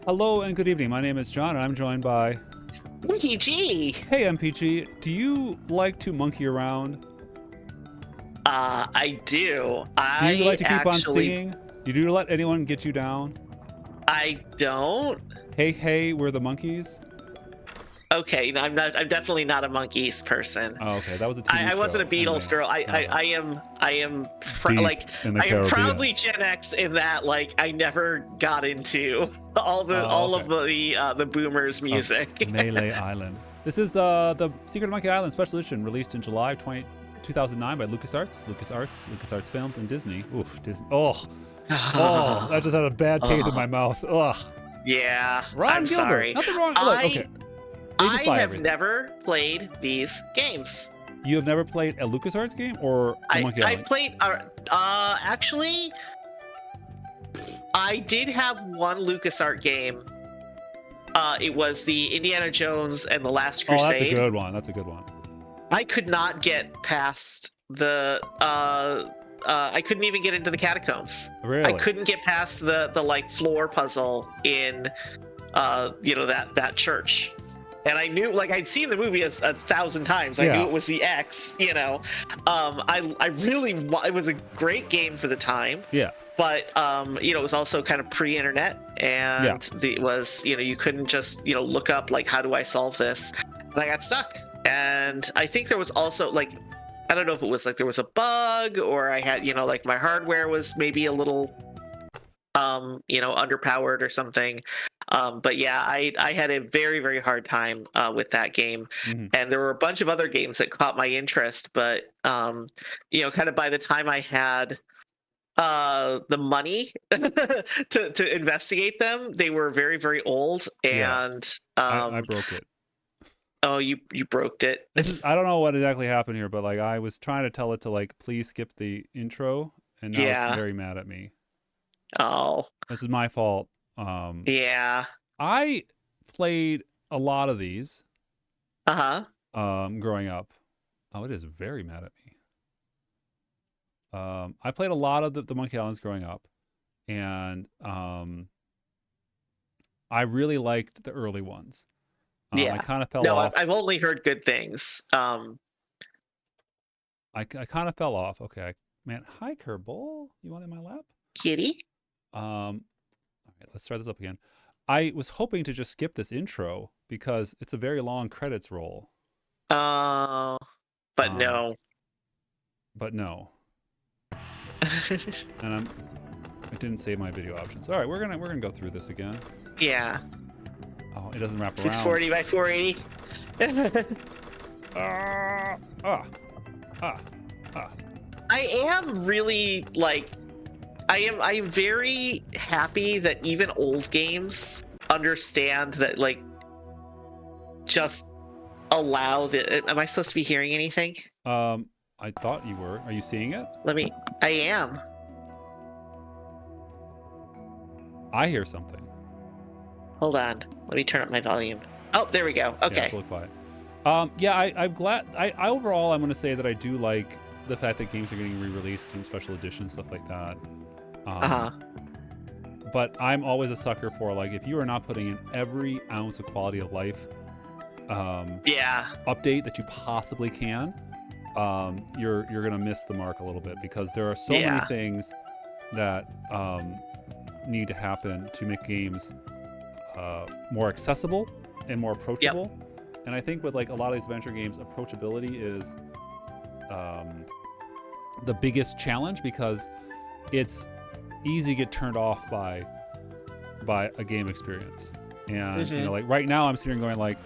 Hello and good evening. My name is John, and I'm joined by. PG. Hey, MPG. Do you like to monkey around? I do. Do you like I to keep on actually, singing? You do let anyone get you down? I don't. Hey, hey, we're the monkeys. Okay, no, I'm not. I'm definitely not a monkeys person. Oh, okay, that was a TV I show. wasn't a Beatles Anyway, girl. okay. I am Deep like in the I am Caribbean. proudly Gen X in that like I never got into all Oh, of the boomers music. Melee Island. This is the Secret of Monkey Island Special Edition, released in July 2009 by LucasArts Films, and Disney. Oof, Disney. Oh, that just had a bad taste in my mouth. Ugh. Yeah, Ron I'm Gilbert. sorry. Nothing wrong. Look, okay. They just I buy have everything. never played these games. You have never played a LucasArts game or the Monkey I Island? played. Actually, I did have one LucasArts game. It was the Indiana Jones and the Last Crusade. Oh, that's a good one. That's a good one. I could not get past the. I couldn't even get into the catacombs. Really? I couldn't get past the like floor puzzle in, that church. And I knew, like, I'd seen the movie a thousand times. I knew it was the X, I really, it was a great game for the time. Yeah. But, it was also kind of pre-internet. And it was, you couldn't just, look up, like, how do I solve this? And I got stuck. And I think there was also, like, I don't know if it was, like, there was a bug or I had, like, my hardware was maybe a little, underpowered or something. But yeah, I had a very, very hard time with that game. Mm-hmm. And there were a bunch of other games that caught my interest, but kind of by the time I had the money to investigate them, they were very, very old. And I broke it. Oh, you broke it. I don't know what exactly happened here, but like I was trying to tell it to like please skip the intro, and now it's very mad at me. Oh, this is my fault. Yeah. I played a lot of these. Growing up. Oh, it is very mad at me. I played a lot of the Monkey Islands growing up, and I really liked the early ones. I kind of fell off. I've only heard good things. I kind of fell off. Okay, man. Hi, Kerbal. You want in my lap? Kitty. All right, let's start this up again. I was hoping to just skip this intro because it's a very long credits roll. But no. But no. And I didn't save my video options. All right, we're gonna go through this again. Yeah. Oh, it doesn't wrap around. 640 by 480. I am really like, I am very happy that even old games understand that, like, just allow the. Am I supposed to be hearing anything? I thought you were. Are you seeing it? I am. I hear something. Hold on. Let me turn up my volume. Oh, there we go. Okay. Yeah, it's a little quiet. I'm glad. I overall, I'm going to say that I do like the fact that games are getting re-released in special editions, stuff like that. But I'm always a sucker for, like, if you are not putting in every ounce of quality of life update that you possibly can, you're gonna miss the mark a little bit, because there are so many things that need to happen to make games more accessible and more approachable. And I think with like a lot of these adventure games, approachability is the biggest challenge, because it's easy to get turned off by a game experience. And like right now I'm sitting here going like,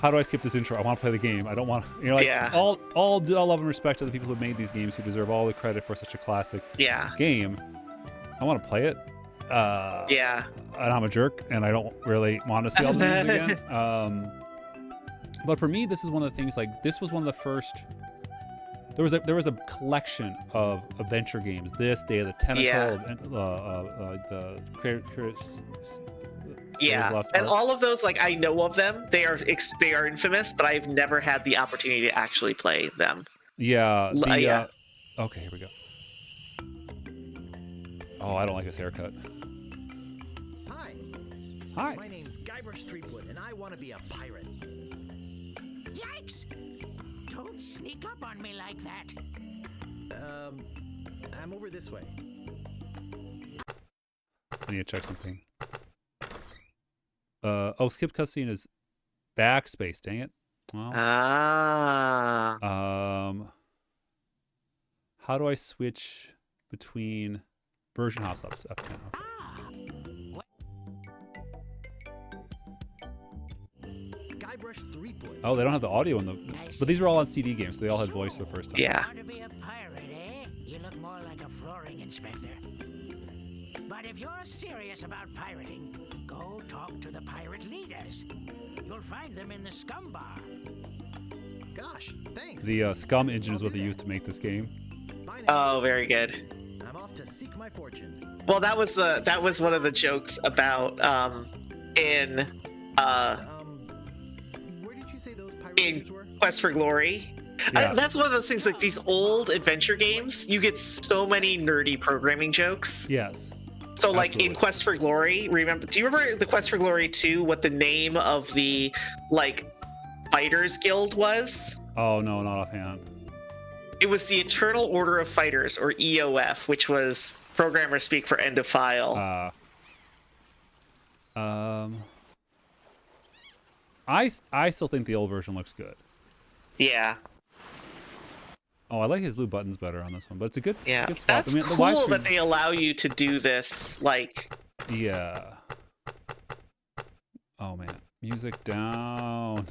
how do I skip this intro? I want to play the game. I don't want to, all love and respect to the people who made these games, who deserve all the credit for such a classic game. I want to play it. And I'm a jerk, and I don't really want to see all the names again. But for me, this is one of the things, like, this was one of the first. There was a collection of adventure games. This, Day of the Tentacle, the Creators. And all of those, like, I know of them. They are infamous, but I've never had the opportunity to actually play them. Okay, here we go. Oh, I don't like his haircut. Hi, Hi. My name's Guybrush Threepwood, and I want to be a pirate. Yikes! Don't sneak up on me like that. I'm over this way. I need to check something. Oh, skip cutscene is backspace. Dang it. Well, how do I switch between version hotspots? F10. Guybrush Threepwood. Oh, they don't have the audio in the. But these are all on CD games, so they all had voice for the first time. Yeah. Want to be a pirate, eh? You look more like a flooring inspector. But if you're serious about pirating, go talk to the pirate leaders. You'll find them in the scum bar. Gosh, thanks. The Scum engine is what they used to make this game. Bye now. Oh, very good. I'm off to seek my fortune. Well, that was one of the jokes about in Where did you say those pirate leaders were? Quest for Glory. Yeah. That's one of those things, like these old adventure games, you get so many nerdy programming jokes. Yes. So like Absolutely. in Quest for Glory, do you remember the Quest for Glory 2, what the name of the like fighters guild was? Oh no, not offhand. It was the Eternal Order of Fighters, or EOF, which was programmer speak for end of file. I still think the old version looks good. Yeah. Oh, I like his blue buttons better on this one, but it's a good, Yeah, good swap. that's the cool widescreen- that they allow you to do this. Like, Yeah. Oh man, music down.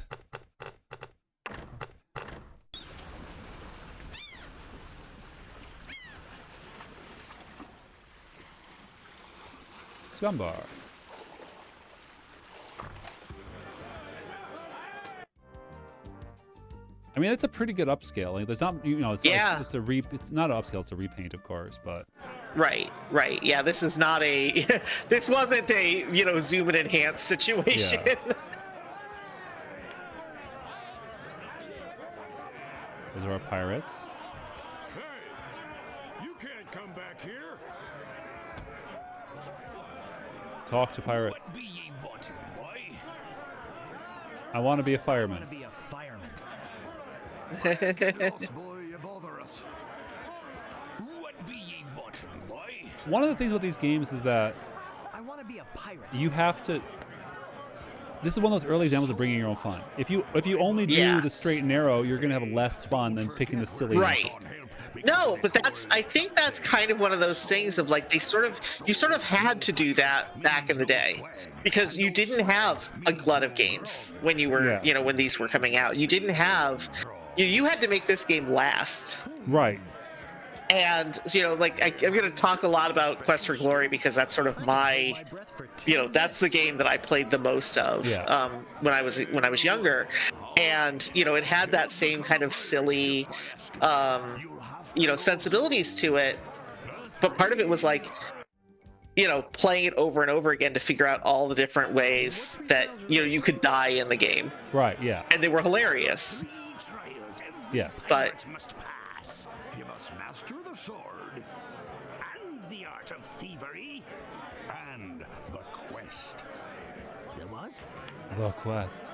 Scumbar. I mean, it's a pretty good upscale. Like, there's not, you know, it's Yeah. it's not an upscale, it's a repaint, of course, but right. Yeah, this is not a, this wasn't a, zoom and enhance situation. those are our pirates. Hey, you can't come back here. Talk to pirate. What be ye wanting, boy? I want to be a I want fireman. to be a fireman. Boy, you bother us. What be ye wanting, boy? One of the things with these games is that I want to be a pirate. you have to. This is one of those early examples of bringing your own fun. If you only do Yeah. the straight and narrow, you're gonna have less fun than picking the silly. Right. No, but I think that's kind of one of those things of like, you sort of had to do that back in the day, because you didn't have a glut of games when you were, Yeah. when these were coming out. You didn't have, you had to make this game last. Right. And, like, I'm going to talk a lot about Quest for Glory because that's sort of my, breath for 2 that's the game that I played the most of Yeah. when I was younger. And, it had that same kind of silly, sensibilities to it. But part of it was like, playing it over and over again to figure out all the different ways that, you could die in the game. Right. Yeah. And they were hilarious. 3 trials every Yes. But- pirate must pass, You must master the sword and the art of thievery. and the quest. The what? The quest.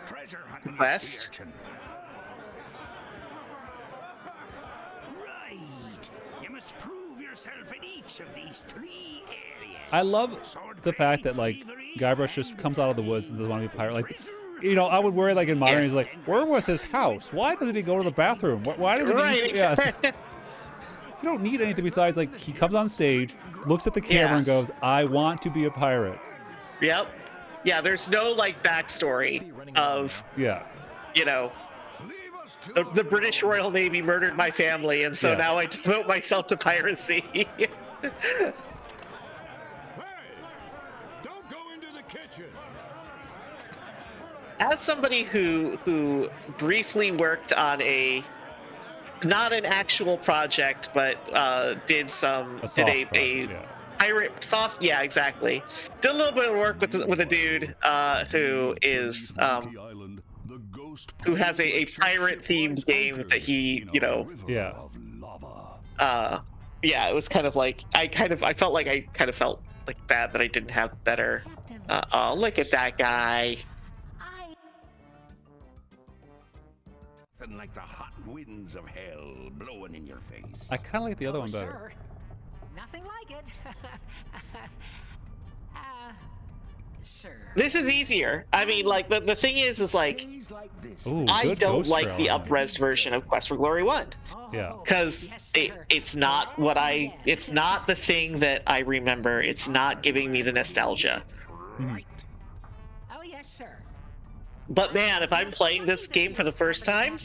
Treasure hunting. Quest? sea urchin. Right. You must prove yourself in each of these 3 areas. I love Sword the fact that play, like thievery, Guybrush just and comes out of the woods and doesn't want to be a pirate. Like, treasure. I would worry like in modern, Yeah. he's like, where was his house? Why doesn't he go to the bathroom? Why doesn't Right, he? Yeah, exactly. you don't need anything besides like he comes on stage, looks at the camera, Yeah. and goes, "I want to be a pirate." Yep. Yeah, there's no like backstory of, Yeah. Leave us to the British Royal Navy murdered my family, and so Yeah. now I devote myself to piracy. Hey, don't go into the kitchen. As somebody who briefly worked on not an actual project, but did A soft a project, yeah. pirate soft, yeah, exactly. Did a little bit of work with a dude who is Monkey Island, the ghost who has a pirate themed game that he, Yeah. of lava. yeah, it was kind of like I felt like bad that I didn't have better Captain Oh, look at that guy. Nothing like the hot winds of hell blowing in your face. I kind of like the other one better. Sir, nothing like it. Sir. This is easier. I mean, like the thing is like Days like this, Ooh, I good don't Ghost like Trail the on it. up-res version of Quest for Glory 1 Yeah. because it's not what it's not the thing that I remember. It's not giving me the nostalgia. Oh yes, sir. But man, if I'm playing this game for the first time,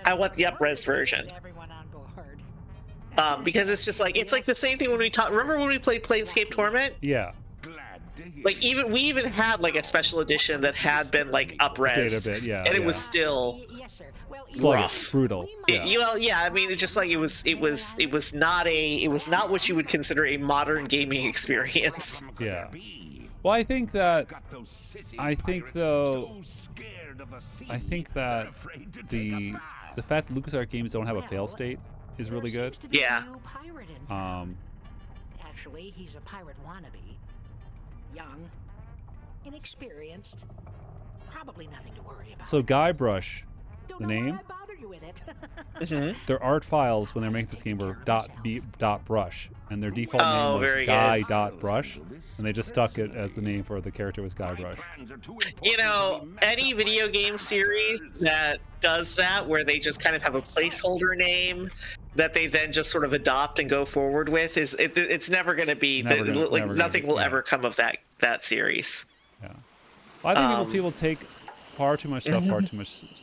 I want the up-res version. Everyone on board. Because it's just like it's like the same thing when we talk. Remember when we played Planescape Torment? Yeah. glad to hear. Like we even had like a special edition that had been like up-res, Did a bit, yeah, and it yeah. was still Yes, sir. Well, Sluggish, rough. brutal. Yeah. yeah. I mean, it's just like it was not what you would consider a modern gaming experience. Yeah. Well, I think that I think though I think that the fact that LucasArts games don't have a fail state is really good. Yeah. Actually, he's a pirate wannabe. Young, inexperienced, probably nothing to worry about. So Guybrush, Don't the know why name, I bother you with it. their art files when they're making this game were .brush, and their default Oh, name was very Guy.brush, and they just stuck it as the name for the character was Guybrush. You know, any video game series that does that, where they just kind of have a placeholder name that they then just sort of adopt and go forward with, it's never going to be nothing will ever come of that series. Yeah. Well, I think people take far too much stuff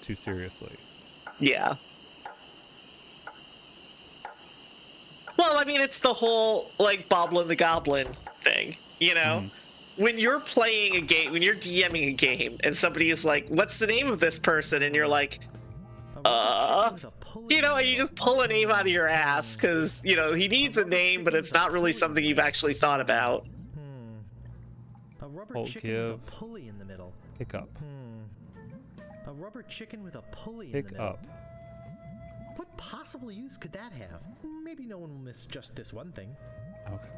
too seriously. Yeah. Well, I mean, it's the whole like Boblin the Goblin thing, you know? When you're playing a game, when you're DMing a game, and somebody is like, "What's the name of this person?" and you're like, you know, and you just pull a name out of your ass because you know he needs a name, but it's not really something you've actually thought about. A rubber Hold, chicken give. with a pulley in the middle. Pick up. A rubber chicken with a pulley in Pick the middle. up. What possible use could that have? Maybe no one will miss just this one thing. Okay.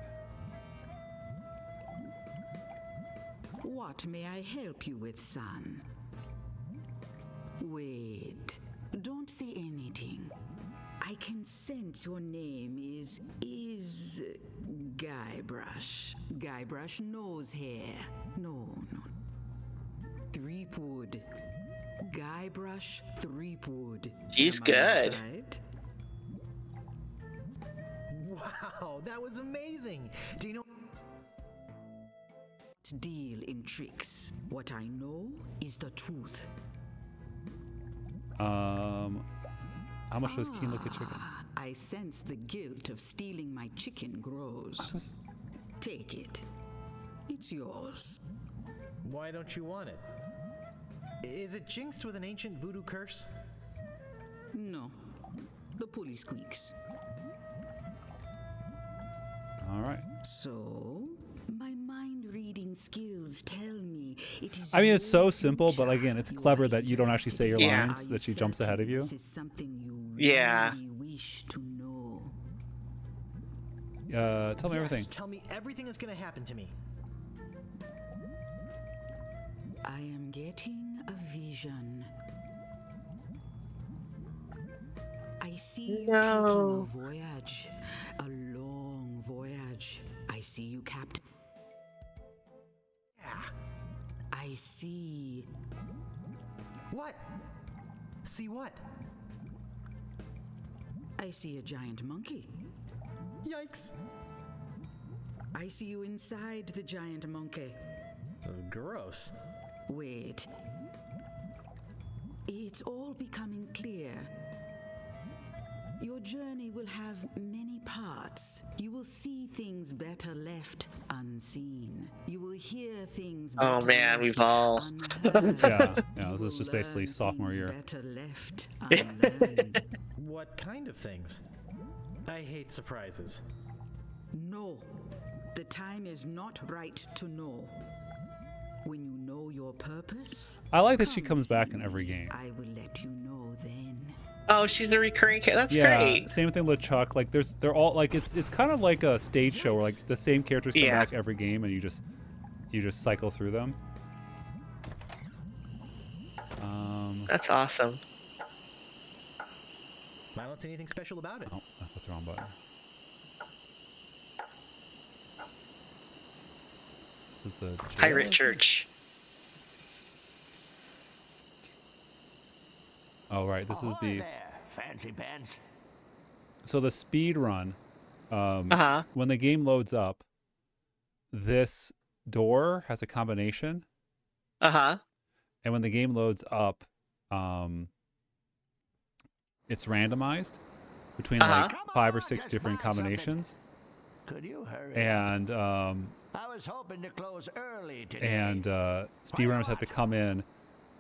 What may I help you with, son? Wait, don't say anything. I can sense your name is Guybrush. Guybrush nose hair. No. Threepwood. Guybrush Threepwood. He's Am I good. right? Wow, that was amazing. Do you know? Deal in tricks. What I know is the truth. How much does Keen look at chicken? I sense the guilt of stealing my chicken grows. Just- Take it. It's yours. Why don't you want it? Is it jinxed with an ancient voodoo curse? No. The pulley squeaks. All right. So, my mind reading skills tell me it is. I mean, it's so your simple, but future again, it's you clever are that you don't actually say your Yeah. lines, Are that she you jumps ahead of certain you. This is something you Yeah. really wish to know. Tell me everything. Yes, tell me everything that's gonna happen to me. I am getting a vision. I see you taking a voyage, a long voyage. I see you, Captain. Yeah. I see. What? See what? I see a giant monkey. Yikes. I see you inside the giant monkey. Gross. Wait. It's all becoming clear. Your journey will have many parts. You will see things better left unseen. You will hear things better Oh man, left we've all. unheard. Yeah, You this is will just basically learn sophomore things year. Better left unlearned. What kind of things? I hate surprises. No, the time is not right to know. When you know your purpose, I like that she come comes back see in every me. game. I will let you know then. Oh, she's a recurring character. That's Yeah, great. same thing with Chuck. Like, they're all like it's kind of like a stage show where like the same characters come Yeah. back every game, and you just you just cycle through them. That's awesome. I don't see anything special about it. Oh, that's the wrong button. This is the Pirate Church. Oh, right. This is the. There, fancy pants. So the speed run. Uh-huh. When the game loads up, this door has a combination, Uh-huh. and when the game loads up, it's randomized between like Come 5 or on, 6 just different buy something. combinations, Could you hurry? and I was hoping to close early today. speedrunners have to come in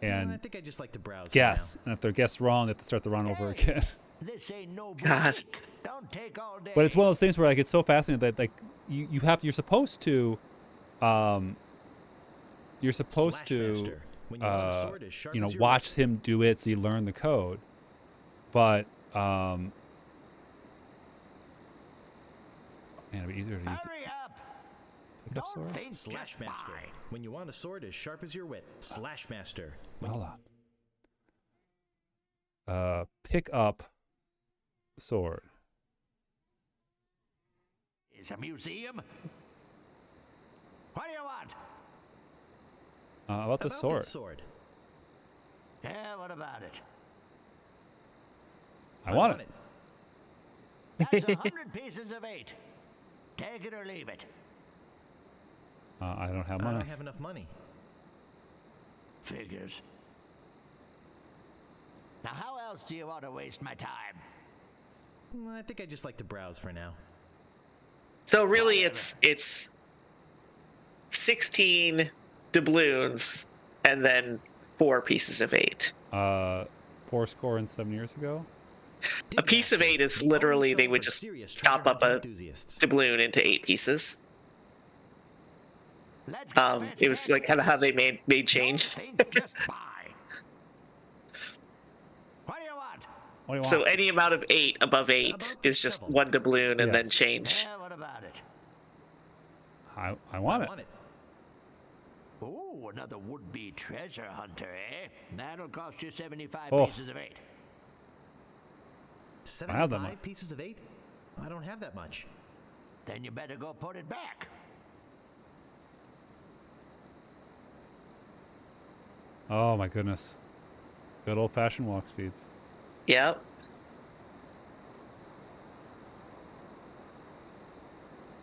I and think I just like to browse. guess, and if they're guessed wrong, they have to start the run over again. This ain't no God. boutique. Don't take all day. But it's one of those things where like it's so fascinating that like you're supposed to When you want a sword as sharp you know, as your watch him do it so you learn the code. But man, it'd be easier to use Hurry up! pick up Don't sword. think Slash just Master. buy. When you want a sword as sharp as your wit. Slash Master. Hold on. Pick up sword. Is a museum? What do you want? About the About sword. this sword. Yeah, what about it? I want it. That's 100 pieces of 8. Take it or leave it. I don't have I money. don't have enough money. Figures. Now, how else do you want to waste my time? I think I just like to browse for now. So really, it's 16 doubloons and then 4 pieces of 8. 4 score and 7 years ago. A piece of 8 is literally they would just chop up a doubloon into 8 pieces. Let's get fancy It was like kind of how they made change. Don't think, just buy. What do you want? What do you want? So any amount of 8 above 8 About is this just shovel. 1 doubloon and then Yes. change. Yeah, what about it? I want I it. want it. Oh, another would-be treasure hunter, eh? That'll cost you 75 Oh. pieces of 8. I have that 75 much. pieces of 8? I don't have that much. Then you better go put it back. Oh my goodness. Good old-fashioned walk speeds. Yep.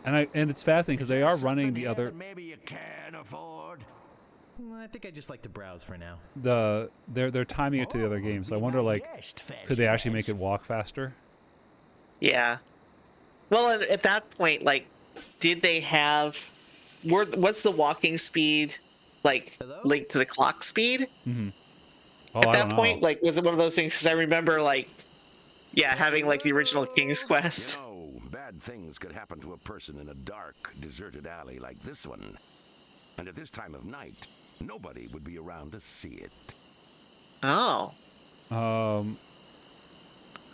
And it's fascinating because they are running Something the here other that maybe you can afford. I think I just like to browse for now. they're timing it to the other game. So I wonder like could they actually make it walk faster? Yeah. Well, at that point, like, did they have? What's the walking speed like Hello? linked to the clock speed? Mm-hmm. Oh, At I that don't point, know. like, was it one of those things? Because I remember, like, yeah, having like the original King's Quest. You know, bad things could happen to a person in a dark, deserted alley like this one. And at this time of night, nobody would be around to see it. Oh.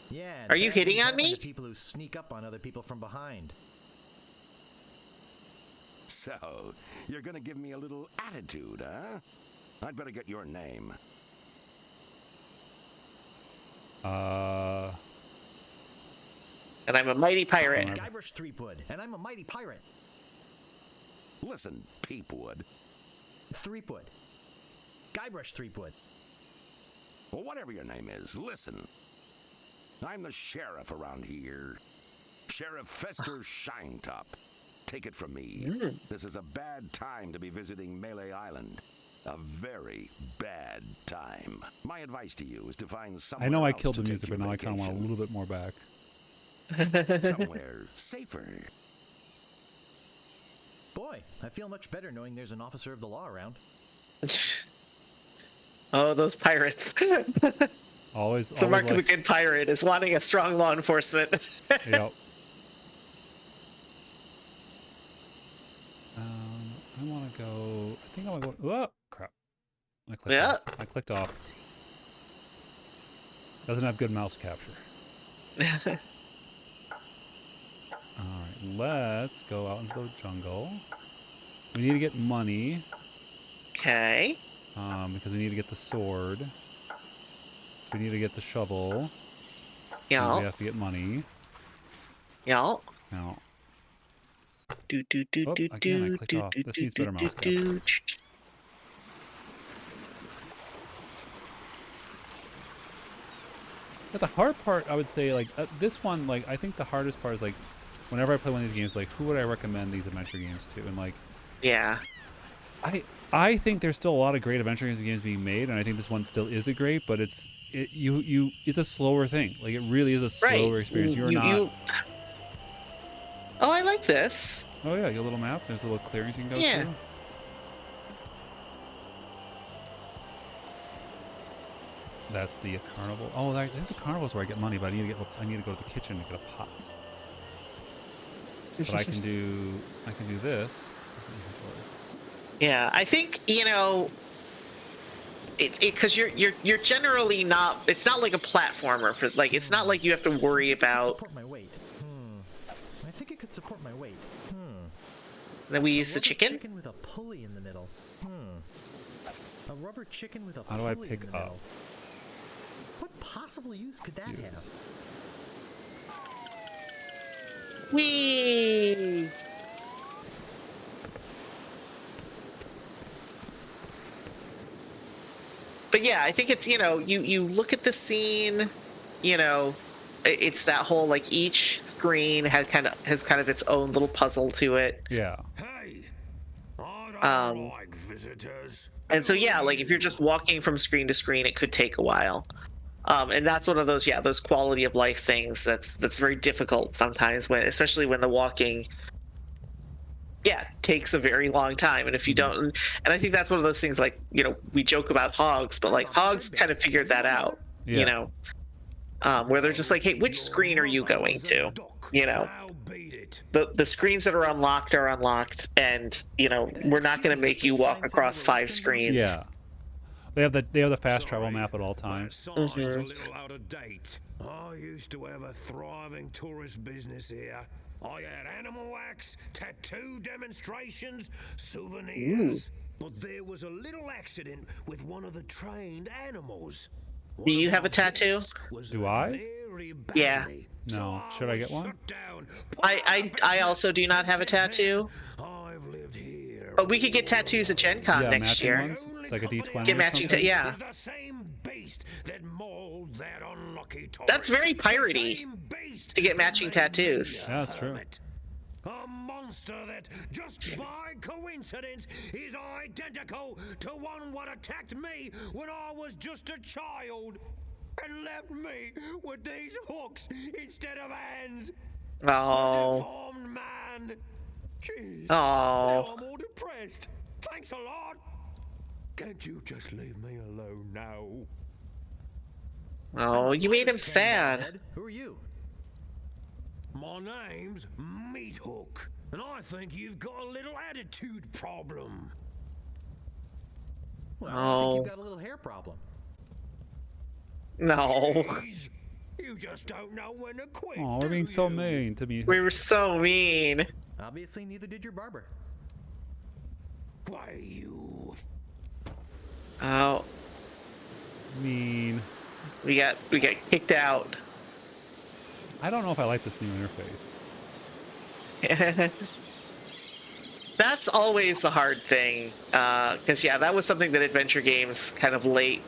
Yeah. and Are you bad hitting things on happen to me? people who sneak up on other people from behind. So, you're gonna give me a little attitude, huh? I'd better get your name. And I'm a mighty pirate. Guybrush Threepwood, and I'm a mighty pirate. Listen, Peepwood. Threepwood. Guybrush Threepwood. Well, whatever your name is, listen. I'm the sheriff around here. Sheriff Fester Shinetop. Take it from me. This is a bad time to be visiting Melee Island. A very bad time. My advice to you is to find somewhere I know I else killed to the take music, but your now I kind of want a vacation. little bit more back. Somewhere safer. Boy, I feel much better knowing there's an officer of the law around. Oh, those pirates. Always, The always mark of a like, good pirate is wanting a strong law enforcement. yep. I want to go. I think I want to go. Oh, crap! I clicked Yeah. off. I clicked off. Doesn't have good mouse capture. All right, let's go out into the jungle. We need to get money. Okay. Because we need to get the sword. So we need to get the shovel. Yeah. We have to get money. Yeah. Now. Do do do Oh, do again, I do clicked do off. do This do needs better do mouse do. But the hard part, I would say, like this one, like I think the hardest part is like, whenever I play one of these games, like who would I recommend these adventure games to? And like, Yeah. I think there's still a lot of great adventure games being made, and I think this one still is a great, but it's a slower thing. Like it really is a slower experience. You're not. Oh, I like this. Oh yeah, your little map. There's a little clearings you can go Yeah. to. That's the carnival. Oh, I think the carnival's where I get money, but I need to go to the kitchen to get a pot. But I can do this. Yeah, I think it's because you're generally not. It's not like a platformer for like. It's not like you have to worry about. Support my weight. I think it could support my weight. That we use the Rubber chicken. Chicken with a pulley in the middle. A rubber chicken with a How do pulley I pick in the up? middle. What possible use could that have? Use. Whee! But yeah, I think it's you look at the scene, it's that whole like each screen has kind of its own little puzzle to it. Yeah. Hey, I don't like visitors. And so yeah, like if you're just walking from screen to screen, it could take a while. And that's one of those those quality of life things that's very difficult sometimes especially when the walking takes a very long time. And if you don't, and I think that's one of those things like, we joke about hogs, but like hogs kind of figured that out, where they're just like, hey, which screen are you going to? The screens that are unlocked, and we're not going to make you walk across 5 screens. Yeah. They have the fast travel map at all times. Sign's a little out of date. I used to have a thriving tourist business here. I had animal wax, tattoo demonstrations, souvenirs. But there was a little accident with one of the trained animals. Do you have a tattoo? Do I? Yeah. No. Should I get one? I also do not have a tattoo. I've lived here. But we could get tattoos at Gen Con next matching year. ones? It's like a D20 Get or matching something? yeah. The same beast that mauled that unlucky tourist. That's very piratey, The same beast to get matching that made me tattoos. Yeah, that's true. A monster that, just by coincidence, is identical to one what attacked me when I was just a child and left me with these hooks instead of hands. Oh. Deformed man. Jeez. Oh. Now I'm all depressed. Thanks a lot. Can't you just leave me alone now? Oh, you made him sad. Ed, who are you? My name's Meat Hook, and I think you've got a little attitude problem. Well, I Oh. think you've got a little hair problem. No. Jeez, you just don't know when to quit. Oh, we're do being so you? mean to me. We were so mean. Obviously, neither did your barber. Why you? Oh, Mean. we got kicked out. I don't know if I like this new interface. That's always the hard thing, because that was something that adventure games kind of late,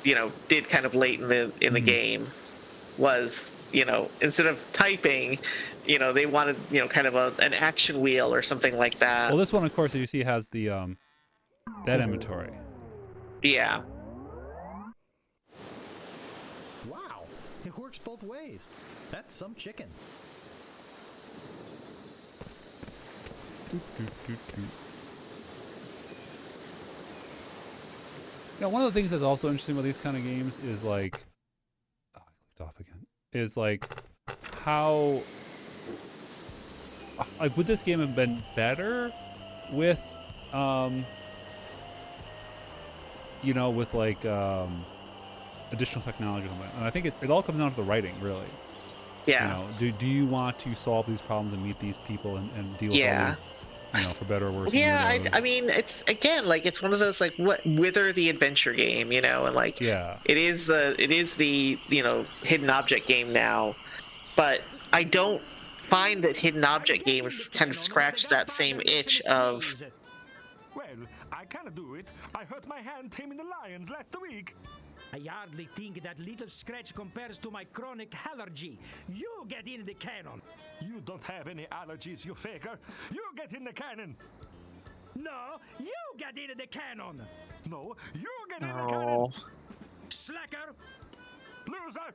did kind of late in the game, was instead of typing, they wanted kind of an action wheel or something like that. Well, this one, of course, as you see, has the that inventory. Yeah. Wow, it works both ways. That's some chicken. One of the things that's also interesting about these kind of games is like, I clicked off again. Is like how, like, would this game have been better with, with like additional technology or something? And I think it all comes down to the writing, really. Yeah. Do you want to solve these problems and meet these people and deal with all for better or worse. Yeah, I mean, it's again like it's one of those like what Wither the adventure game, and like it is the hidden object game now, but I don't find that hidden object games kind of scratch that same itch of. Well, I can't do it. I hurt my hand taming the lions last week. I hardly think that little scratch compares to my chronic allergy. You get in the cannon. You don't have any allergies, you faker. You get in the cannon. No, you get in the cannon. No, you get in the cannon. Slacker. Loser.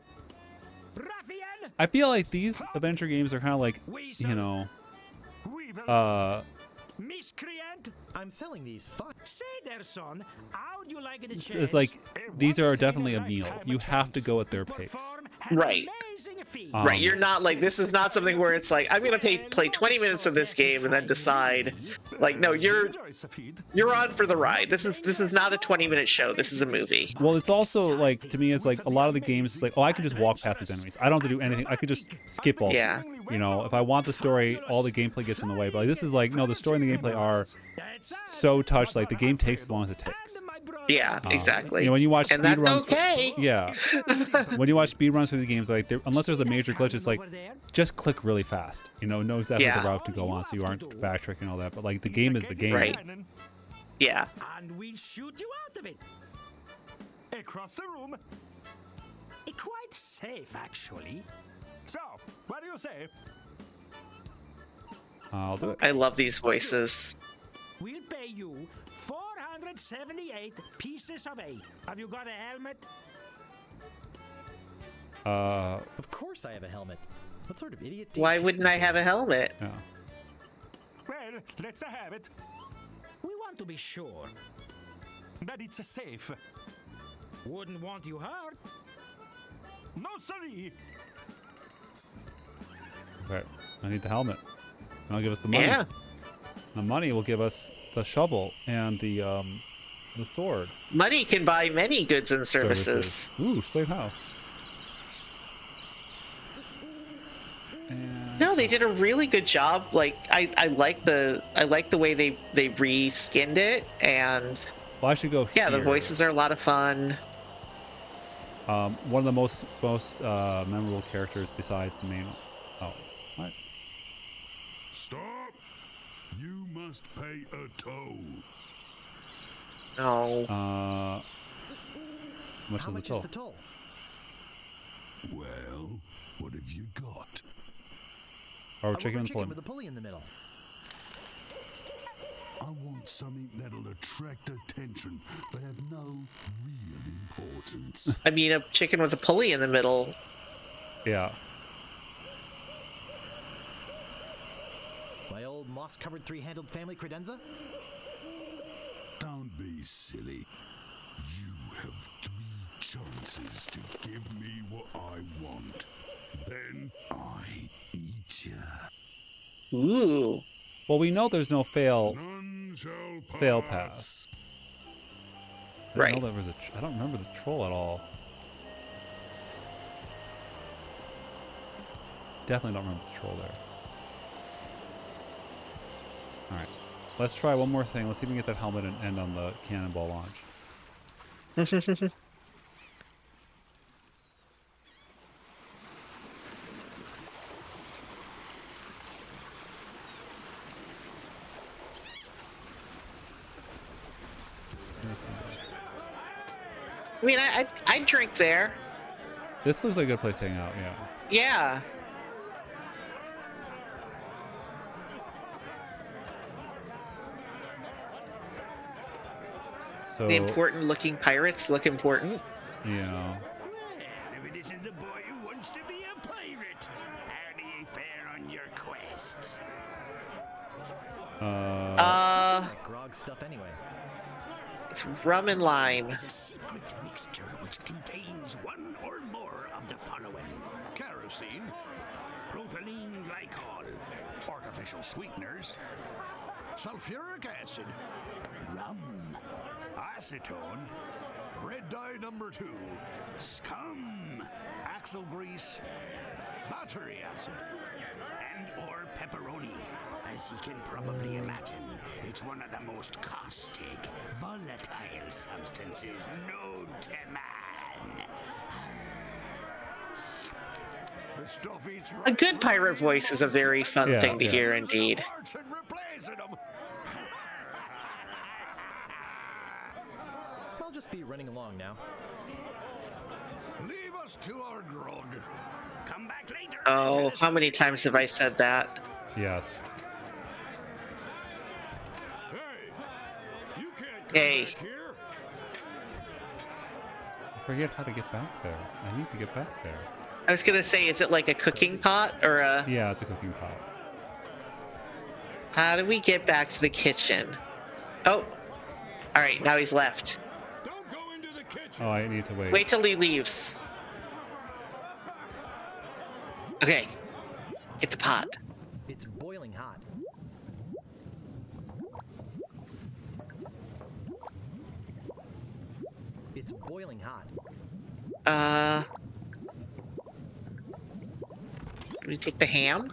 Ruffian. I feel like these adventure games are kind of like, Miscreant. I'm selling these. Fuck. Say there, son. How'd you like the chance? It's like these are definitely a meal. You have to go at their pace. Right. Right. You're not like this is not something where it's like I'm gonna play 20 minutes of this game and then decide. Like no, you're on for the ride. This is not a 20-minute show. This is a movie. Well, it's also like to me, it's like a lot of the games. It's like I can just walk past these enemies. I don't have to do anything. I could just skip all. Yeah. If I want the story, all the gameplay gets in the way. But like, this is like no, the story and the gameplay are so touched. Like the game takes as long as it takes. Yeah, exactly. When you watch speedruns, okay. Yeah. When you watch speedruns through the games, like unless there's a major glitch, it's like just click really fast. Know exactly the route to go on, so you aren't backtracking and all that. But like the game is the game. Right. Yeah. And we'll shoot you out of it. Across the room. Quite safe, actually. So, what do you say? I'll do it. I love these voices. We'll pay you 478 pieces of 8. Have you got a helmet? Of course I have a helmet. What sort of idiot? Why wouldn't I have a helmet? Yeah. Well, let's have it. We want to be sure that it's safe. Wouldn't want you hurt. No, sirree. Right. I need the helmet. And I'll give us the money. Yeah. The money will give us the shovel and the sword. Money can buy many goods and services. Ooh, explain how. And No, they did a really good job. Like I like the way they re-skinned it, and well, I should go. Yeah, the here. voices are a lot of fun. One of the most memorable characters besides the main. Oh, what? Stop! You must pay a toll. No. How much How is much the toll? is the toll? Well, what have you got? Or A chicken rubber with chicken the with a pulley in the middle. I want something that'll attract attention, but have no real importance. I mean, a chicken with a pulley in the middle. Yeah. My old moss-covered three-handled family credenza? Don't be silly. You have 3 chances to give me what I want. Then I eat ya. Ooh. Well, we know there's no fail None shall pass. I Right. know there was I don't remember the troll at all. Definitely don't remember the troll there. All right, let's try one more thing. Let's see if we can get that helmet and end on the cannonball launch. I mean, I'd drink there. This looks like a good place to hang out. Yeah. Yeah. So The important looking pirates look important. yeah. Well, if it isn't the boy who wants to be a pirate, how do you fare on your quests? Like grog stuff anyway. It's rum and lime. Is a secret mixture which contains one or more of the following: kerosene, propylene glycol, artificial sweeteners, sulfuric acid, rum, acetone, red dye number 2, scum, axle grease, Battery acid. And or pepperoni. As you can probably imagine, it's one of the most caustic, volatile substances known to man. The stuff eats A good pirate voice is a very fun thing to hear, indeed. I'll just be running along now. Leave us to our grog. Come back later. Oh, how many times have I said that? Yes. Hey, you can't come Hey. back here. I forget how to get back there. I need to get back there. I was gonna say, is it like a cooking pot or a? Yeah, it's a cooking pot. How do we get back to the kitchen? Oh, all right. Now he's left. Don't go into the kitchen. Oh, I need to wait. Wait till he leaves. Okay, get the pot. It's boiling hot. It's boiling hot. Do we take the ham?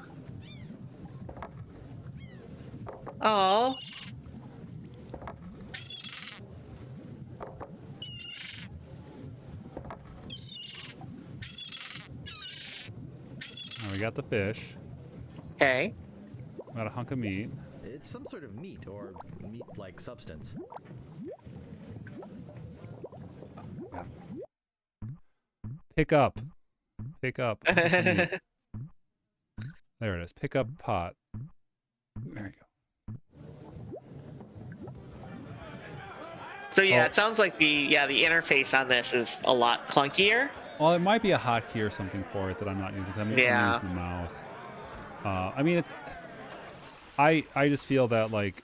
Oh. Oh, we got the fish. Okay. Got a hunk of meat. It's some sort of meat or meat-like substance. Pick up. Pick up. Hunk of meat. There it is. Pick up pot. There you go. So yeah, Oh. it sounds like the interface on this is a lot clunkier. Well, it might be a hotkey or something for it that I'm not using. 'Cause I'm using the mouse. I mean, it's. I just feel that like,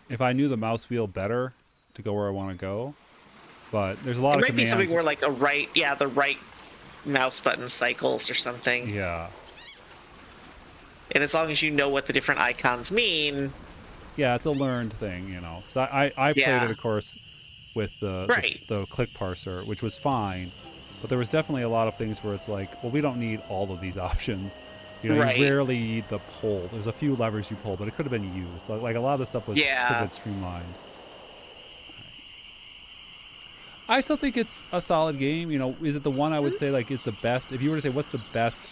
if I knew the mouse wheel better to go where I want to go, but there's a lot It of might be commands. something where like the right mouse button cycles or something. Yeah. And as long as you know what the different icons mean. Yeah, it's a learned thing, you know. So I played it, of course, with the click parser, which was fine. But there was definitely a lot of things where it's like, well, we don't need all of these options. You know, you rarely need the pull. There's a few levers you pull, but it could have been used. Like a lot of the stuff was could have been streamlined. I still think it's a solid game. You know, is it the one I would say like is the best? If you were to say what's the best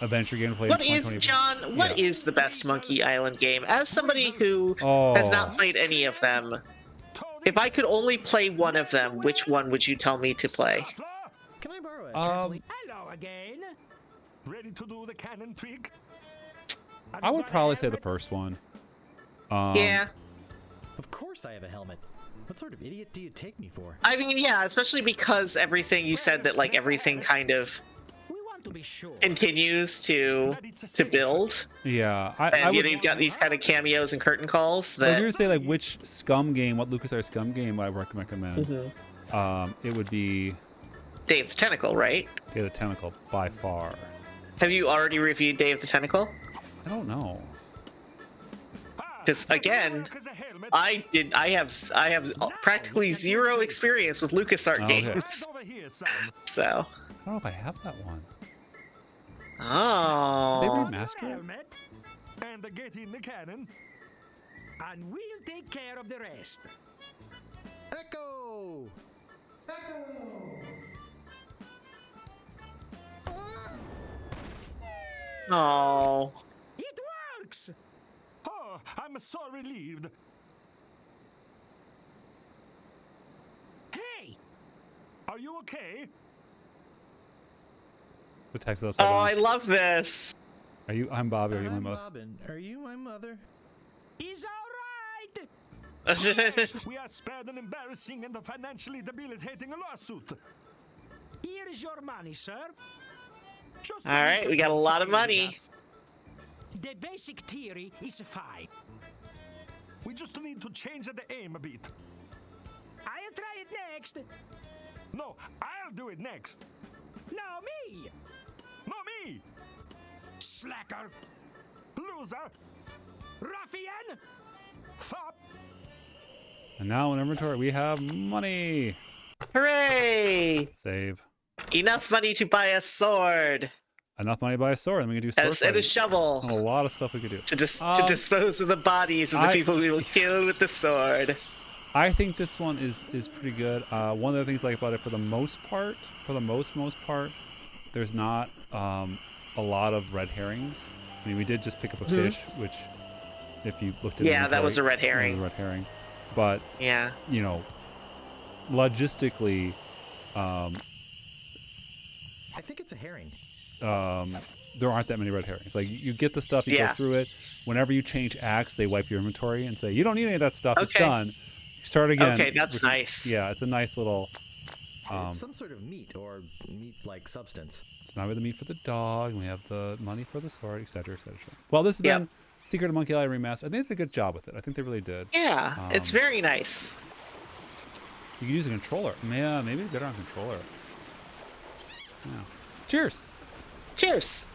adventure game to play? What is, John? What is the best Monkey Island game? As somebody who has not played any of them, if I could only play one of them, which one would you tell me to play? Can I borrow a trampoline? Hello again. Ready to do the cannon trick? I would probably say the first one. Yeah. Of course I have a helmet. What sort of idiot do you take me for? I mean, yeah, especially because everything you said that like everything kind of continues to build. Yeah, and you know, you've got these kind of cameos and curtain calls If you that. were to say like which Scum game, what LucasArts Scum game I recommend, it would be Dave the Tentacle, right? Dave the Tentacle by far. Have you already reviewed Dave the Tentacle? I don't know. Because again, I have practically zero experience with LucasArts games. So. I don't know if I have that one. Oh. Did they remaster it? And get in the cannon. And we'll take care of the rest. Echo! Oh. It works! Oh, I'm so relieved. Hey! Are you okay? The text upside Oh, down. I love this. Are you? I'm Bobby. Are you my I'm mother? Bobbin. Are you my mother? He's alright! We are spared an embarrassing and financially debilitating lawsuit. Here is your money, sir. All right, we got a lot of money. The basic theory is fine. We just need to change the aim a bit. I'll try it next. No, I'll do it next. No, me! No, me! Slacker! Loser! Ruffian! Fop! And now in inventory we have money. Hooray! Save. Enough money to buy a sword. enough money to buy a sword, and we can do sword And a fighting. shovel. A lot of stuff we could do. To dispose of the bodies of the people we will kill with the sword. I think this one is pretty good. One of the things I like about it, for the most part, there's not a lot of red herrings. I mean, we did just pick up a fish, which, if you looked at it, that was a red herring. That was a red herring. But yeah, you know, logistically, I think it's a herring. there aren't that many red herrings. Like, you get the stuff, you go through it. Whenever you change acts, they wipe your inventory and say, you don't need any of that stuff. It's done. You start again. Okay, that's nice. It's a nice little... it's some sort of meat or meat-like substance. So now we have the meat for the dog, and we have the money for the sword, etc., etc. Well, this has been Secret of Monkey Island Remastered. I think they did a good job with it. I think they really did. Yeah, it's very nice. You can use a controller. Yeah, maybe better on controller. Yeah. Cheers. Cheers.